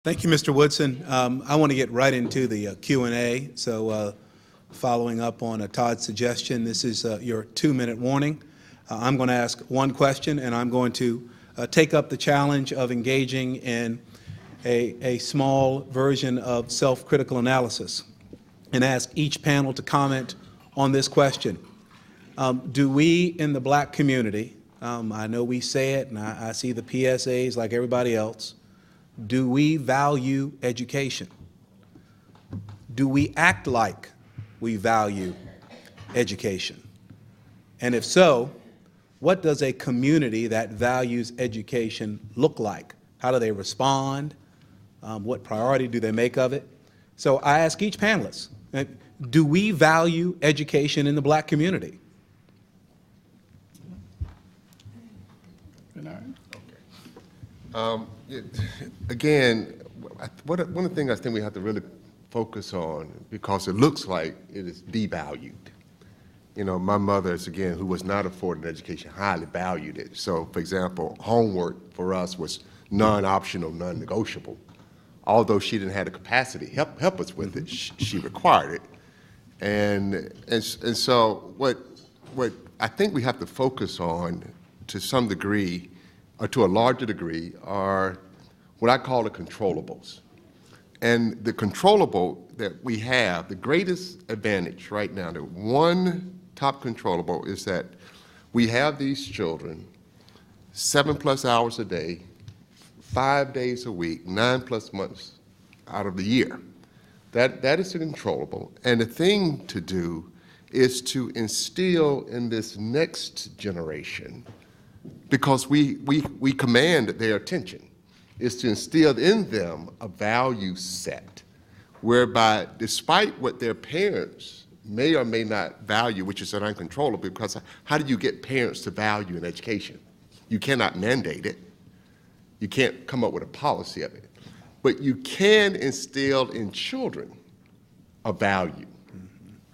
Thank you, Mr. Woodson. I want to get right into the Q&A. So following up on Todd's suggestion, this is your 2-minute warning. I'm going to ask one question, and I'm going to take up the challenge of engaging in a small version of self-critical analysis and ask each panel to comment on this question. Do we in the black community, I know we say it and I see the PSAs like everybody else, do we value education? Do we act like we value education? And if so, what does a community that values education look like? How do they respond? What priority do they make of it? So I ask each panelist, do we value education in the black community? Again, one of the things I think we have to really focus on, because it looks like it is devalued. You know, my mother, again, who was not afforded education, highly valued it. So, for example, homework for us was non-optional, non-negotiable. Although she didn't have the capacity to help us with it, she required it. And so what I think we have to focus on to some degree, or to a larger degree, are what I call the controllables. And the controllable that we have, the greatest advantage right now, the one top controllable is that we have these children 7+ hours a day, 5 days a week, 9+ months out of the year. That is the controllable. And the thing to do is to instill in this next generation, because we command their attention, is to instill in them a value set whereby, despite what their parents may or may not value, which is an uncontrollable, because how do you get parents to value an education? You cannot mandate it. You can't come up with a policy of it. But you can instill in children a value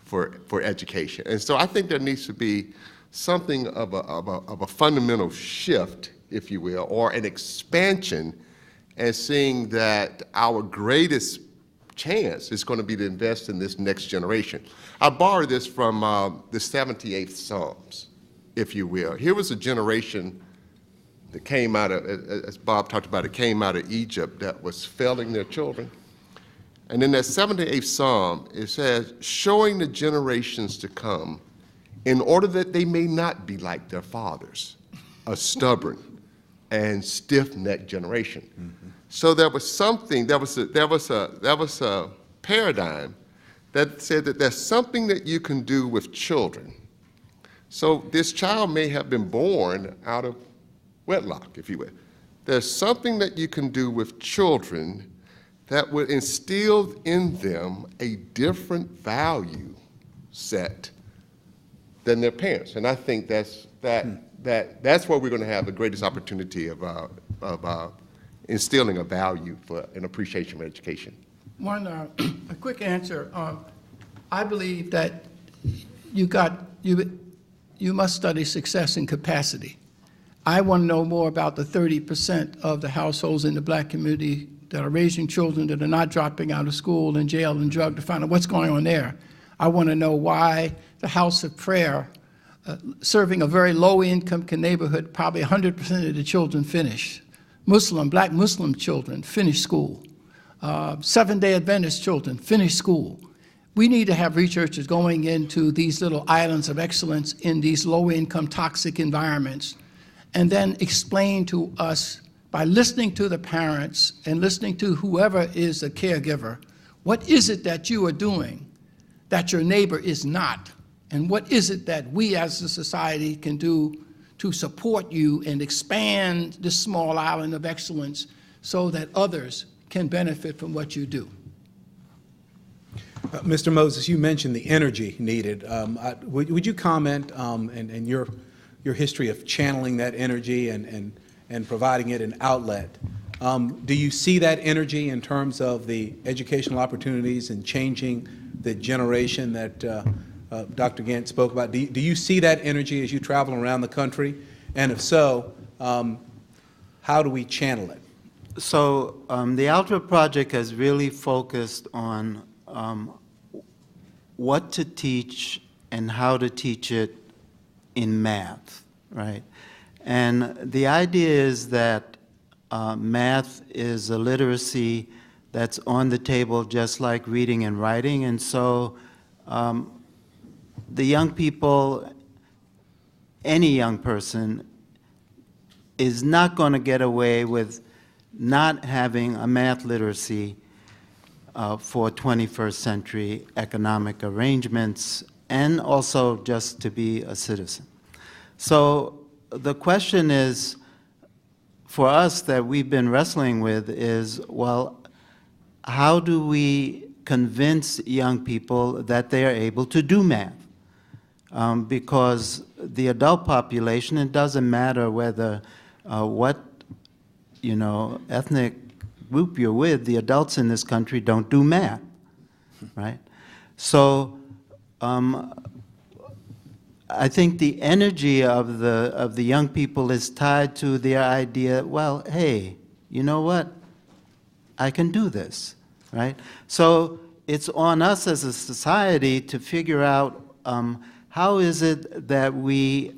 for education. And so I think there needs to be something of a fundamental shift, if you will, or an expansion, and seeing that our greatest chance is going to be to invest in this next generation. I borrowed this from the 78th Psalms, if you will. Here was a generation that came out of, as Bob talked about, it came out of Egypt that was failing their children. And in that 78th Psalm, it says, showing the generations to come, in order that they may not be like their fathers, a stubborn and stiff-necked generation. Mm-hmm. So there was something, there was a paradigm that said that there's something that you can do with children. So this child may have been born out of wedlock, if you will. There's something that you can do with children that would instill in them a different value set than their parents. And I think that's where we're going to have the greatest opportunity of instilling a value for an appreciation for education. A quick answer. I believe that you must study success and capacity. I want to know more about the 30% of the households in the black community that are raising children that are not dropping out of school and jail and drug, to find out what's going on there. I want to know why the House of Prayer, serving a very low-income neighborhood, probably 100% of the children finish. Black Muslim children finish school. Seventh-day Adventist children finish school. We need to have researchers going into these little islands of excellence in these low-income toxic environments, and then explain to us, by listening to the parents and listening to whoever is the caregiver, what is it that you are doing that your neighbor is not? And what is it that we as a society can do to support you and expand this small island of excellence so that others can benefit from what you do? Mr. Moses, you mentioned the energy needed. Would you comment and your history of channeling that energy and providing it an outlet? Do you see that energy in terms of the educational opportunities and changing the generation that Dr. Gant spoke about? Do you see that energy as you travel around the country? And if so, how do we channel it? So the Algebra Project has really focused on what to teach and how to teach it in math, right? And the idea is that math is a literacy that's on the table just like reading and writing, and so the young people, any young person, is not going to get away with not having a math literacy for 21st century economic arrangements, and also just to be a citizen. So the question is, for us, that we've been wrestling with is, well, how do we convince young people that they are able to do math? Because the adult population, it doesn't matter whether what ethnic group you're with, the adults in this country don't do math, right? So I think the energy of the young people is tied to their idea, well, hey, you know what? I can do this, right? So it's on us as a society to figure out how is it that we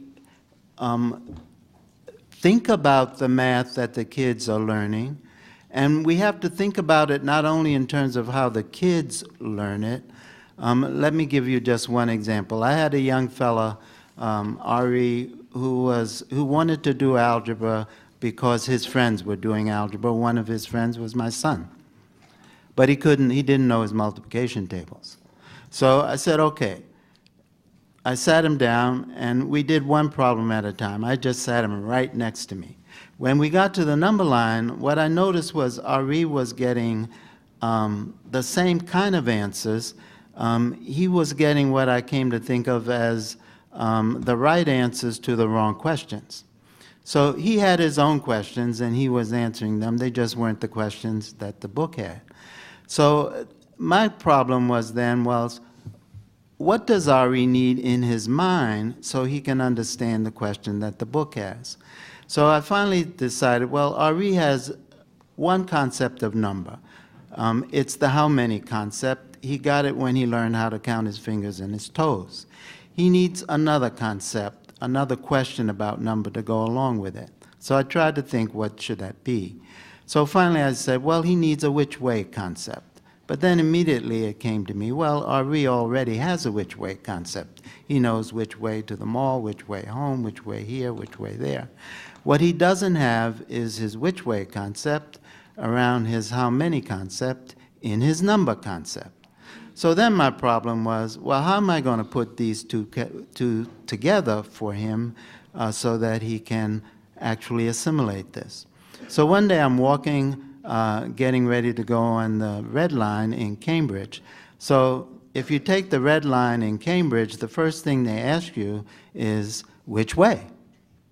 think about the math that the kids are learning, and we have to think about it not only in terms of how the kids learn it. Let me give you just one example. I had a young fella, Ari, who wanted to do algebra because his friends were doing algebra. One of his friends was my son. But he didn't know his multiplication tables. So I said, okay. I sat him down, and we did one problem at a time. I just sat him right next to me. When we got to the number line, what I noticed was Ari was getting the same kind of answers. He was getting what I came to think of as the right answers to the wrong questions. So he had his own questions, and he was answering them. They just weren't the questions that the book had. So my problem was then, what does Ari need in his mind so he can understand the question that the book has? So I finally decided, well, Ari has one concept of number. It's the how many concept. He got it when he learned how to count his fingers and his toes. He needs another concept, another question about number to go along with it. So I tried to think, what should that be? So finally I said, well, he needs a which way concept. But then immediately it came to me, well, Ari already has a which way concept. He knows which way to the mall, which way home, which way here, which way there. What he doesn't have is his which way concept around his how many concept in his number concept. So then my problem was, well, how am I going to put these two together for him so that he can actually assimilate this? So one day I'm walking, getting ready to go on the Red Line in Cambridge. So if you take the Red Line in Cambridge, the first thing they ask you is which way.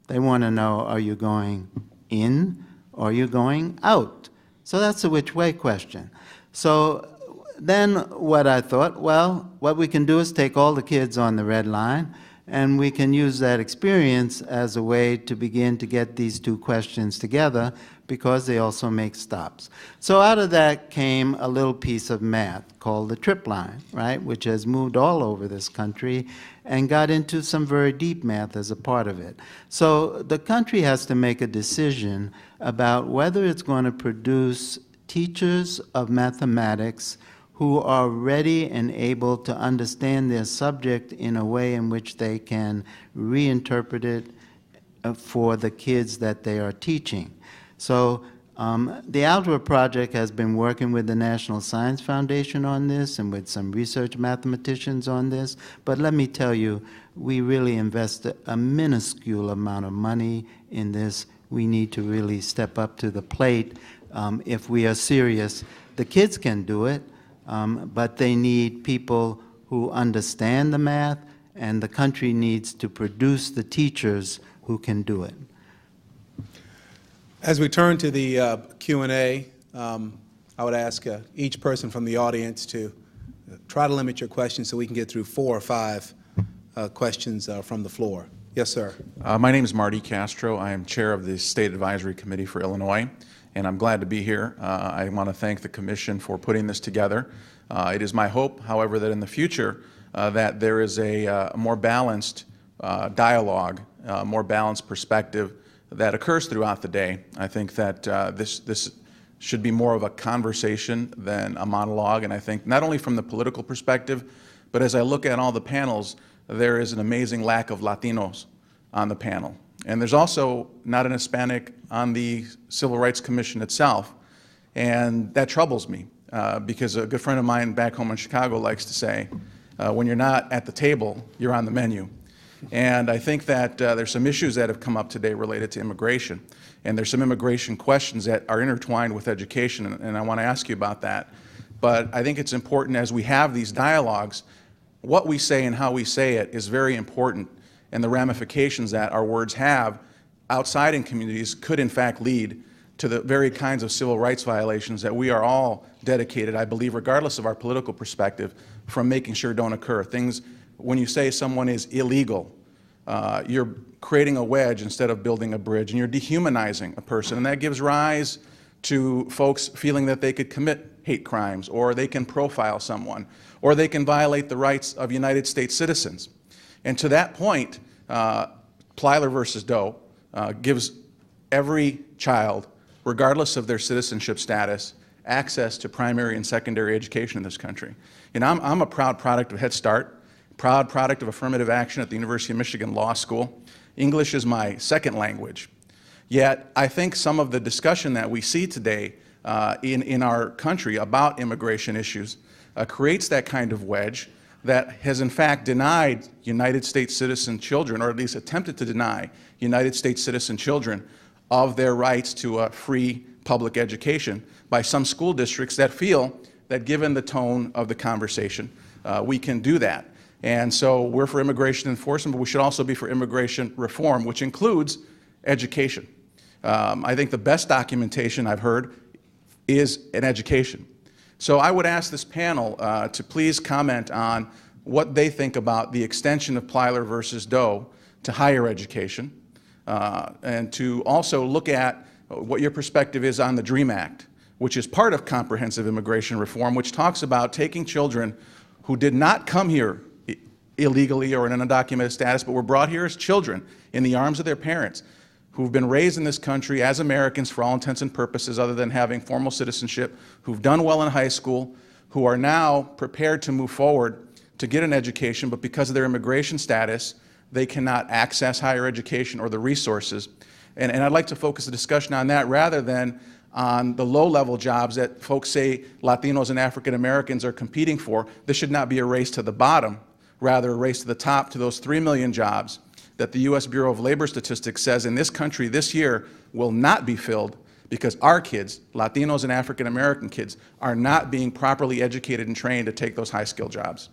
They want to know, are you going in or are you going out? So that's a which way question. So then what I thought, well, what we can do is take all the kids on the Red Line, and we can use that experience as a way to begin to get these two questions together, because they also make stops. So out of that came a little piece of math called the trip line, right, which has moved all over this country and got into some very deep math as a part of it. So the country has to make a decision about whether it's going to produce teachers of mathematics who are ready and able to understand their subject in a way in which they can reinterpret it for the kids that they are teaching. So the Algebra Project has been working with the National Science Foundation on this and with some research mathematicians on this. But let me tell you, we really invest a minuscule amount of money in this. We need to really step up to the plate if we are serious. The kids can do it, but they need people who understand the math, and the country needs to produce the teachers who can do it. As we turn to the Q&A, I would ask each person from the audience to try to limit your questions so we can get through 4 or 5 questions from the floor. Yes, sir. My name is Marty Castro. I am chair of the State Advisory Committee for Illinois, and I'm glad to be here. I want to thank the Commission for putting this together. It is my hope, however, that in the future that there is a more balanced dialogue, more balanced perspective that occurs throughout the day. I think that this should be more of a conversation than a monologue, and I think not only from the political perspective, but as I look at all the panels, there is an amazing lack of Latinos on the panel. And there's also not an Hispanic on the Civil Rights Commission itself, and that troubles me because a good friend of mine back home in Chicago likes to say, when you're not at the table, you're on the menu. And I think that there's some issues that have come up today related to immigration. And there's some immigration questions that are intertwined with education, and I want to ask you about that. But I think it's important as we have these dialogues, what we say and how we say it is very important, and the ramifications that our words have outside in communities could in fact lead to the very kinds of civil rights violations that we are all dedicated, I believe, regardless of our political perspective, from making sure don't occur. Things, when you say someone is illegal, you're creating a wedge instead of building a bridge, and you're dehumanizing a person, and that gives rise to folks feeling that they could commit hate crimes, or they can profile someone, or they can violate the rights of United States citizens. And to that point, Plyler versus Doe gives every child, regardless of their citizenship status, access to primary and secondary education in this country. And I'm a proud product of Head Start, proud product of affirmative action at the University of Michigan Law School. English is my second language. Yet I think some of the discussion that we see today in our country about immigration issues creates that kind of wedge that has in fact denied United States citizen children, or at least attempted to deny United States citizen children of their rights to a free public education by some school districts that feel that given the tone of the conversation, we can do that. And so we're for immigration enforcement, but we should also be for immigration reform, which includes education. I think the best documentation I've heard is in education. So I would ask this panel to please comment on what they think about the extension of Plyler versus Doe to higher education, and to also look at what your perspective is on the DREAM Act, which is part of comprehensive immigration reform, which talks about taking children who did not come here illegally or in an undocumented status, but were brought here as children in the arms of their parents, who've been raised in this country as Americans for all intents and purposes other than having formal citizenship, who've done well in high school, who are now prepared to move forward to get an education, but because of their immigration status, they cannot access higher education or the resources. And I'd like to focus the discussion on that rather than on the low-level jobs that folks say Latinos and African Americans are competing for. This should not be a race to the bottom, rather a race to the top, to those 3 million jobs that the U.S. Bureau of Labor Statistics says in this country this year will not be filled because our kids, Latinos and African American kids, are not being properly educated and trained to take those high-skilled jobs.